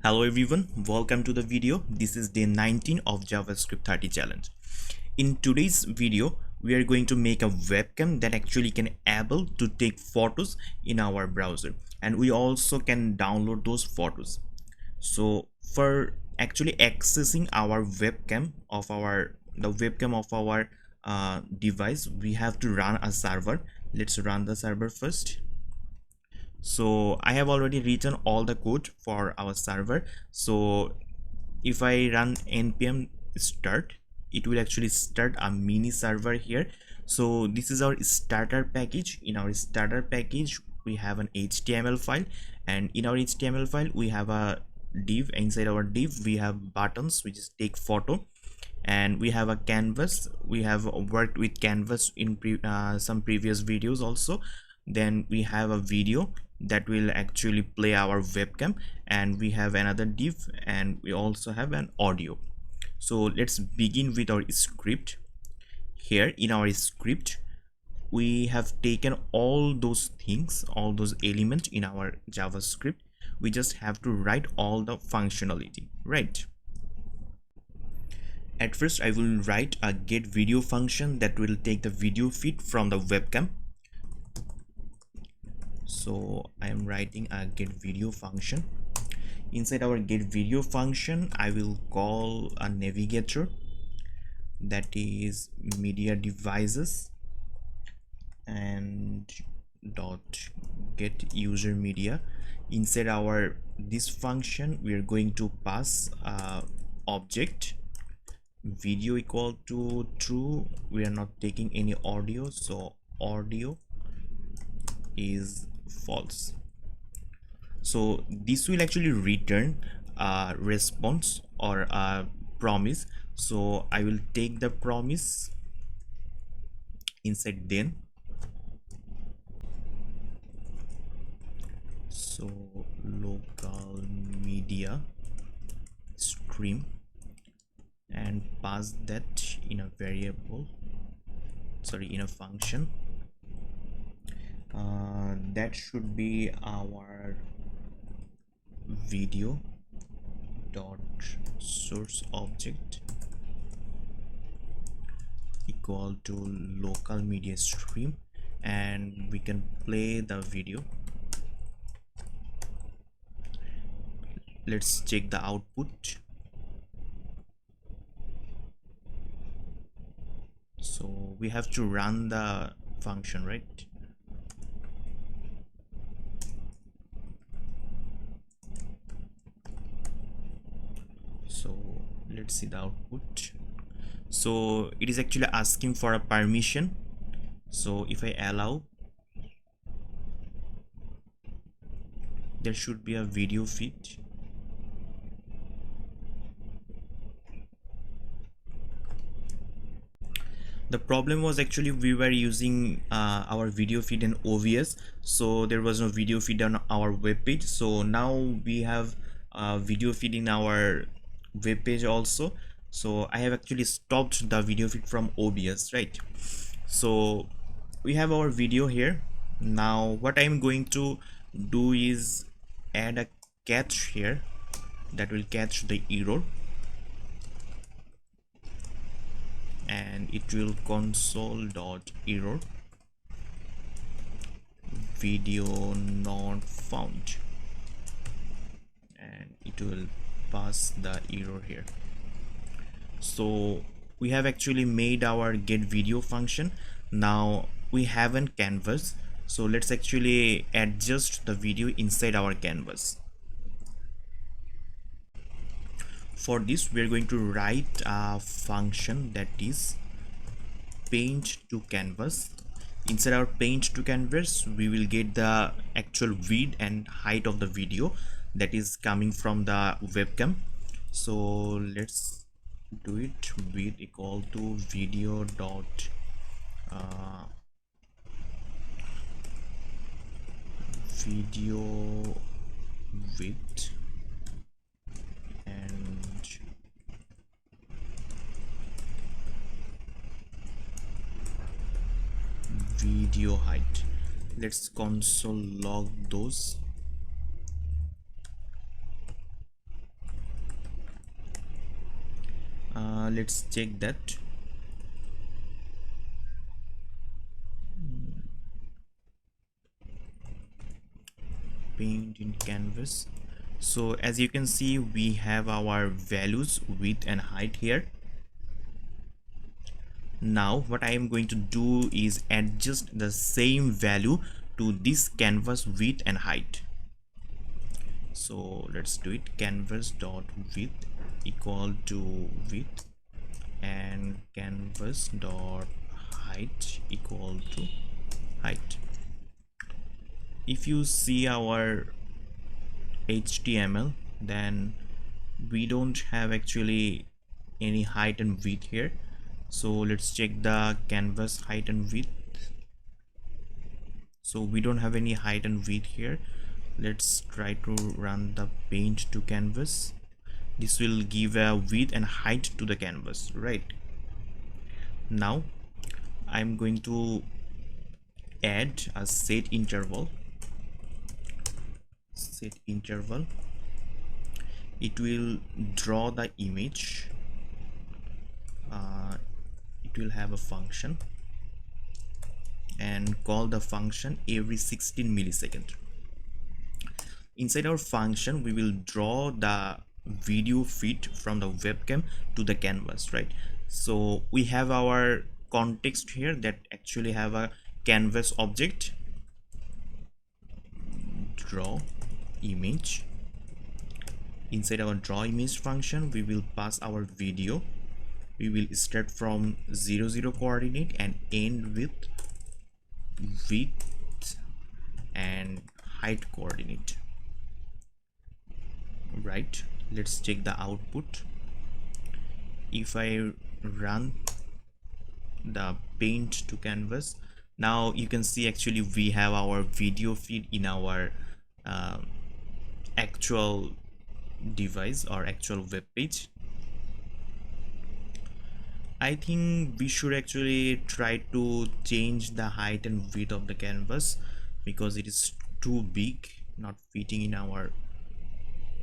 Hello everyone, welcome to the video. This is day 19 of JavaScript 30 challenge. In today's video, we are going to make a webcam that actually can able to take photos in our browser, and we also can download those photos. So for actually accessing our webcam of our device, we have to run a server. Let's run the server first. So I have already written all the code for our server. So if I run npm start, it will actually start a mini server here. So this is our starter package. In our starter package we have an HTML file, and in our HTML file we have a div. Inside our div we have buttons, which is take photo, and we have a canvas. We have worked with canvas in some previous videos also. Then we have a video that will actually play our webcam, and we have another div, and we also have an audio. So let's begin with our script. Here in our script we have taken all those things, all those elements in our JavaScript. We just have to write all the functionality, right? At first I will write a get video function that will take the video feed from the webcam. So I am writing a get video function. Inside our get video function I will call a navigator, that is media devices, and dot get user media. Inside our this function we are going to pass object video equal to true. We are not taking any audio, so audio is false. So this will actually return a response or a promise. So I will take the promise inside then. So local media stream, and pass that in a variable, sorry, in a function. That should be our video dot source object equal to local media stream, and we can play the video. Let's check the output. So we have to run the function, right? So let's see the output. So it is actually asking for a permission. So if I allow, there should be a video feed. The problem was actually we were using our video feed in OBS, so there was no video feed on our web page. So now we have a video feed in our web page also. So I have actually stopped the video feed from OBS, right? So we have our video here. Now what I'm going to do is add a catch here that will catch the error, and it will console.error video not found, and it will pass the error here. So we have actually made our get video function. Now we have a canvas, so let's actually adjust the video inside our canvas. For this we are going to write a function that is paint to canvas. Inside our paint to canvas we will get the actual width and height of the video that is coming from the webcam. So let's do it. Width equal to video dot video width and video height. Let's console log those. let's check that. Paint in canvas. So as you can see, we have our values, width and height here. Now what I am going to do is adjust the same value to this canvas width and height. So let's do it. Canvas dot width equal to width and canvas dot height equal to height. If you see our HTML, then we don't have actually any height and width here. So let's check the canvas height and width. So we don't have any height and width here. Let's try to run the paint to canvas. This will give a width and height to the canvas, right? Now I'm going to add a set interval. It will draw the image. It will have a function and call the function every 16 milliseconds. Inside our function, we will draw the video feed from the webcam to the canvas, right? So we have our context here that actually have a canvas object, draw image. Inside our draw image function, we will pass our video. We will start from 0 0 coordinate and end with width and height coordinate, right? Let's check the output. If I run the paint to canvas, now you can see actually we have our video feed in our actual device or actual web page. I think we should actually try to change the height and width of the canvas because it is too big, not fitting in our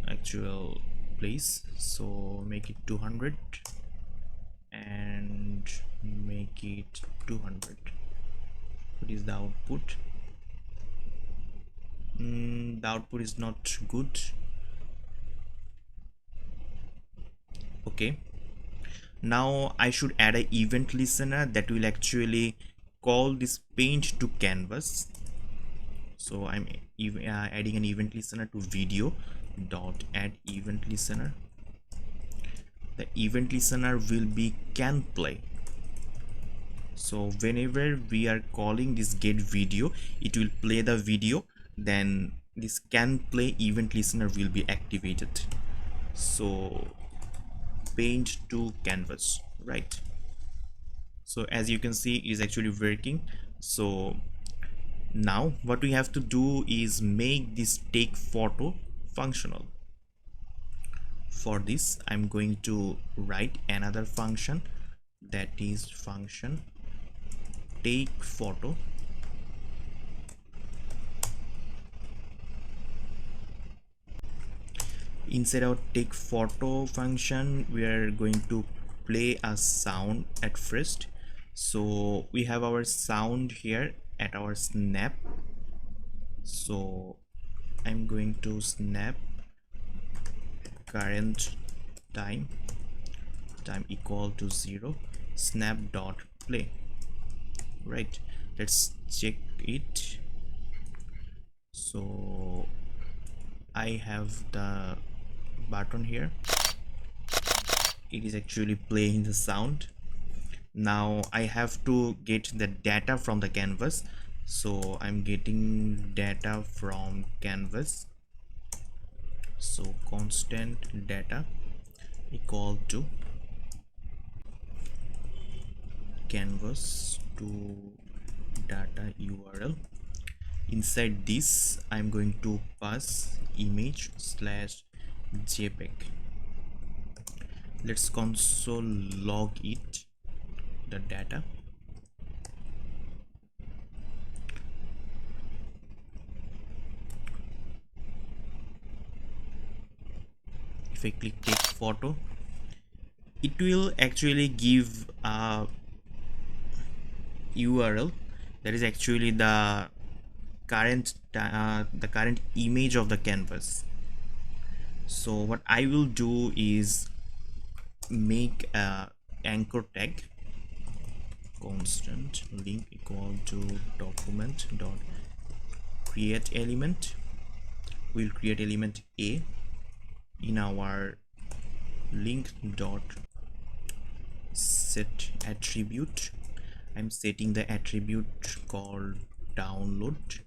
actual place. So make it 200 and make it 200. What is the output? The output is not good. Okay, now I should add an event listener that will actually call this paint to canvas. So I'm adding an event listener to video dot add event listener. The event listener will be can play. So whenever we are calling this get video, it will play the video, then this can play event listener will be activated. So paint to canvas, right? So as you can see, it is actually working. So now what we have to do is make this take photo functional. For this, I'm going to write another function, that is function take photo. Inside our take photo function, we are going to play a sound at first. So we have our sound here at our snap. So I'm going to snap current time equal to 0, snap dot play, right? Let's check it. So I have the button here, it is actually playing the sound. Now I have to get the data from the canvas, so I'm getting data from canvas. So constant data equal to canvas to data URL. Inside this, I'm going to pass image slash JPEG. Let's console log it, the data. If I click take photo, it will actually give a URL that is actually the current image of the canvas. So what I will do is make a anchor tag constant link equal to document dot create element. We'll create element A in our link dot set attribute. I'm setting the attribute called download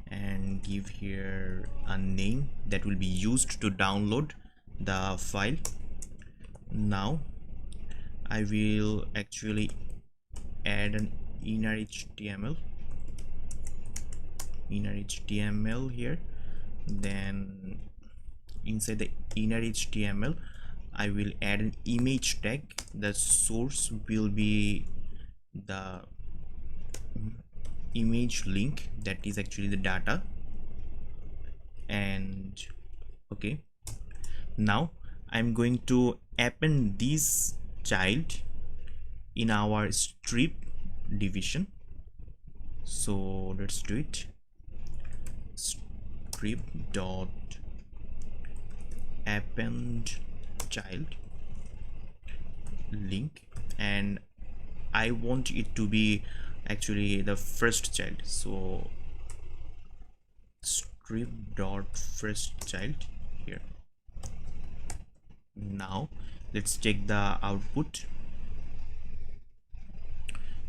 and give here a name that will be used to download the file. Now I will actually add an inner HTML here. Then inside the inner HTML I will add an image tag. The source will be the image link, that is actually the data. And okay, now I'm going to append this child in our strip division. So let's do it. Strip dot append child link, and I want it to be actually the first child. So strip dot first child here. Now let's check the output.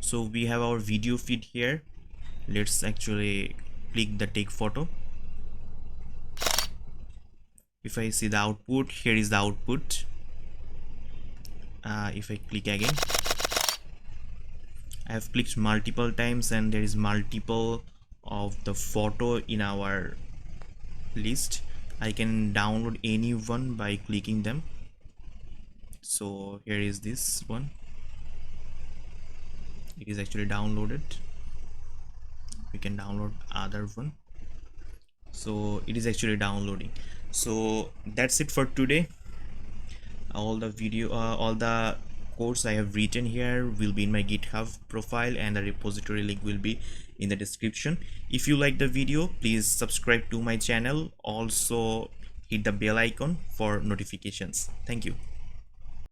So we have our video feed here. Let's actually click the take photo. If I see the output, here is the output. If I click again, I have clicked multiple times and there is multiple of the photo in our list. I can download any one by clicking them. So here is this one. It is actually downloaded. We can download other one. So it is actually downloading. So that's it for today. All the codes I have written here will be in my GitHub profile, and the repository link will be in the description. If you like the video, please subscribe to my channel. Also hit the bell icon for notifications. Thank you.